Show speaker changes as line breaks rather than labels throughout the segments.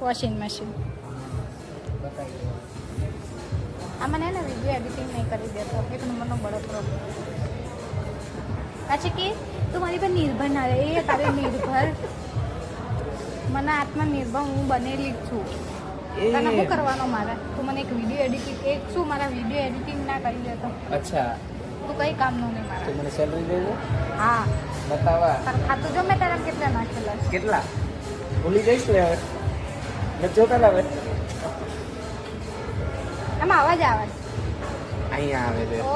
Washing machine. આ મને ને વિડીયો એડિટિંગ નહીં કરી દેતો, એક નંબરનો બળતરો. પાછી કે તું મારી પર નિર્ભર ના રહે, એ તારે નિર્ભર. મને આત્મનિર્ભર હું બનેલી જ છું. તને શું કરવાનો મારે? તું મને એક વિડીયો એડિટિંગ, એક શું મારા વિડીયો એડિટિંગ ના કરી દેતો?
અચ્છા,
તું કઈ કામનું નહીં મારા.
તું મને સેલરી દેજો.
હા
બતાવા
તારું ખાતું જો મેં તારા કેટલા નાખેલા છે.
કેટલા ભૂલી જઈશ ને હવે. મેં જોતા લાવે
આમાં અવાજ આવે.
અહીંયા આવે છે.
ઓ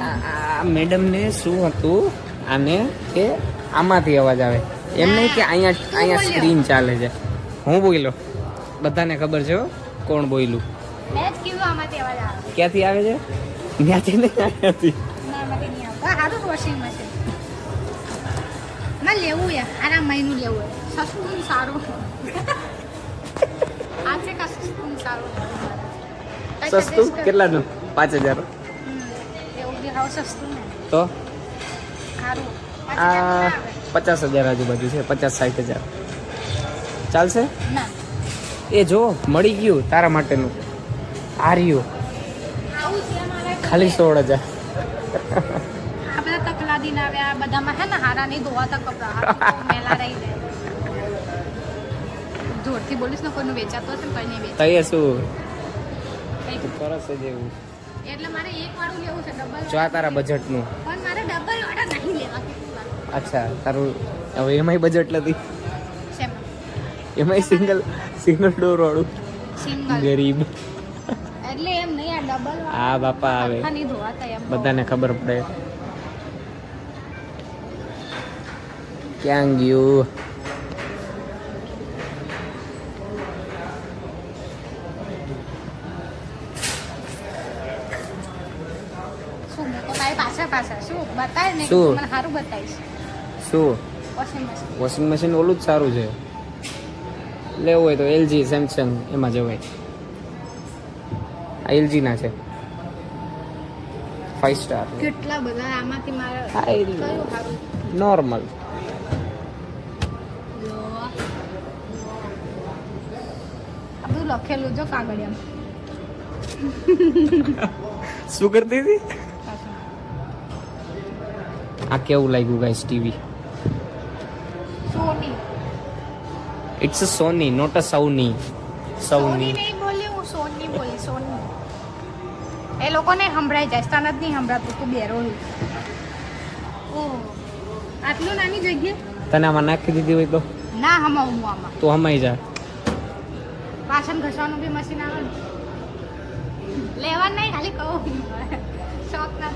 આ મેડમને શું હતું આને કે આમાંથી અવાજ આવે એમ નહીં કે અહીંયા સ્ક્રીન ચાલે છે. હું બોલ્યો બધાને ખબર છે હો, કોણ બોલ્યું.
મેં જ કીધું આમાંથી અવાજ આવે.
ક્યાંથી આવે છે? ત્યાંથી નહીં, ત્યાંથી.
ના આમાંથી નહીં આવતા. સારું વોશિંગ મશીન ના લેવું યાર, આરામ મહિનું લેવું હોય. સસ્તું ને સારું. આ છે કે સસ્તું ને સારું.
સસ્તું કેટલાનું? 5000.
એવું બી હાવ સસ્તું ને
તો
સારું.
આ 50,000 આજુબાજુ છે. 50-60,000 ચાલશે?
ના
એ જો મળી ગયું તારા માટેનું. આ રહ્યું
આવું છે મારે.
ખાલી 16,000.
આ બધા તકલા દિન આવ્યા બધામાં હે ને હારા નહીં ધોવાતા કપડા મેલા રહી જાય. જોરથી બોલીશ ને કોઈનું વેચાતો હશે ને કઈ નહીં વેચાય.
તઈએ શું
કઈ
સરસ છે જેવું.
એટલે મારે એક વાળું લેવું છે ડબલ.
જો આ તારા બજેટનું.
પણ મારે ડબલ વાળા નહીં લેવા.
અચ્છા તારું હવે એમાંય બજેટ નથી,
શેમાં?
એમાંય સિંગલ ડોર વાળું.
સિંગલ
ગરીબ.
એટલે એમ નહીં આ ડબલ
આ બાપા આવે
નહીં ધોવાતા એમ
બધાને ખબર પડે. ક્યાં ગયું?
શું હું તો તારી પાછળ શું બતાય ને
શું?
મને સારું બતાવીશ.
શું
વોશિંગ મશીન
વોશિંગ મશીન ઓલું જ સારું છે. લેવું હોય તો એલજી સેમસંગ એમાં જવાય. આ એલજી ના છે 5 સ્ટાર.
કેટલા બધા આમાંથી મારે
હા, એ
કયું સારું?
નોર્મલ.
લો. આ બધું લખેલું જો કાગળિયામાં.
શું કરતી હતી? આ કેવું લાગ્યું guys TV?
Sony.
It's a Sony not a સૌની.
સોની નહીં બોલી, હું સોની બોલી. સોની એ લોકોને સંભળાઈ જાય, તને જ નહીં સંભળાતું. તું બેરો ઓહ આટલું નાની જગ્યા
તને આમાં નાખી દીધી હોય તો
ના હમાવું હું આમાં.
તું હમાઈ જા.
વાસણ ઘસવાનું બી મશીન આવે ને. લેવાનું નહીં, ખાલી કહું શોખ ના.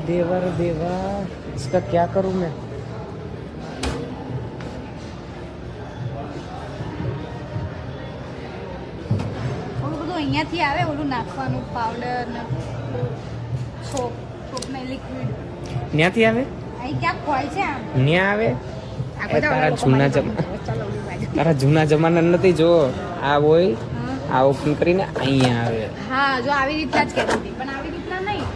देवर देवा इसका क्या करूं मैं?
થોડું બધું અહીંયાથી આવે ઓલું નાખવાનું પાવડર ને સોપ ને લિક્વિડ.
ન્યાથી આવે?
અહીં ક્યાંક હોય છે આમ.
ન્યા આવે?
આ બધા
તારા
લોકો
જૂના
મારી પાસે ચાલો ઓલી બાજુ.
તારા જૂના જમાના નથી. જો આ હોય આ ઓપન કરીને અહીંયા આવે.
હા જો આવી રીતના જ કહેતી હતી, પણ આવી રીતના નહીં.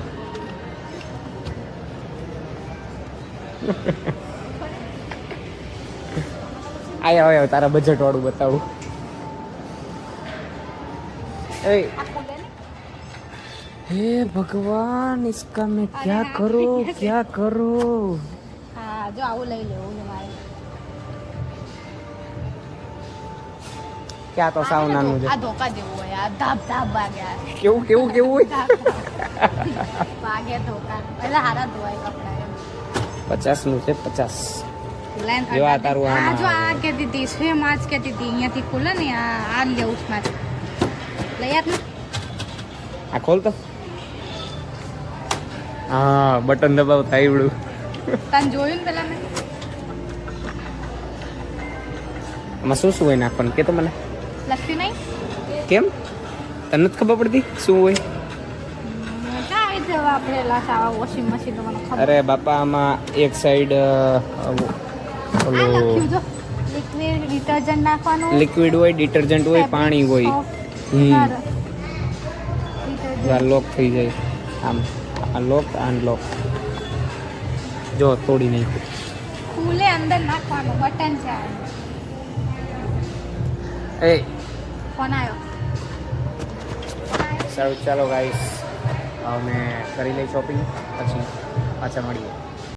આયા તારા બજેટ વાળું બતાવું. એ
આ ખોલે ને.
हे भगवान इसका मैं क्या करूं क्या करूं?
હા જો આવું લઈ લેવું છે મારે.
ક્યાં તો સાવ નાનું છે.
આ ધોકા જેવું હોય, આ ધાબ ધાબ વાગ્યા.
કેવું કેવું કેવું હોય?
વાગે ધોકા એટલે હારા ધોવાય કપડા એમ.
50 નું છે 50.
લાઈન
જો આ તારું
આ
આમાં
જો આ
આવે.
કહેતી હતી સેમ આ જ કહેતી હતી અહીંયાથી ખુલે ને આ લેવું છે મારે. લઈ આપ ને.
આ ખોલ તો. હા બટન દબાવ થાય એવડું.
તને જોયું ને પેલા મેં.
આમાં શું શું હોય નાખવાનું કે તો મને.
લખ્યું નહીં
કેમ તને નથી ખબર પડતી શું હોય?
ક્યાં આવી છે વાપરેલા સાવા વોશિંગ મશીન તો મને ખબર.
અરે બાપા આમાં એક સાઈડ
આ
ઓલું
લખ્યું જો લિક્વિડ ડિટર્જન્ટ નાખવાનું.
લિક્વિડ હોય ડિટર્જન્ટ હોય પાણી હોય. આ લોક થઈ જાય આમ. આ લોક અનલોક. જો તોડી નાખ્યું.
ખુલે અંદર નાખવાનું બટન છે આ.
એ
ફોન આવ્યો.
સારું ચાલો ગાઈસ અમે કરી લઈ શોપિંગ પછી પાછા મળીએ.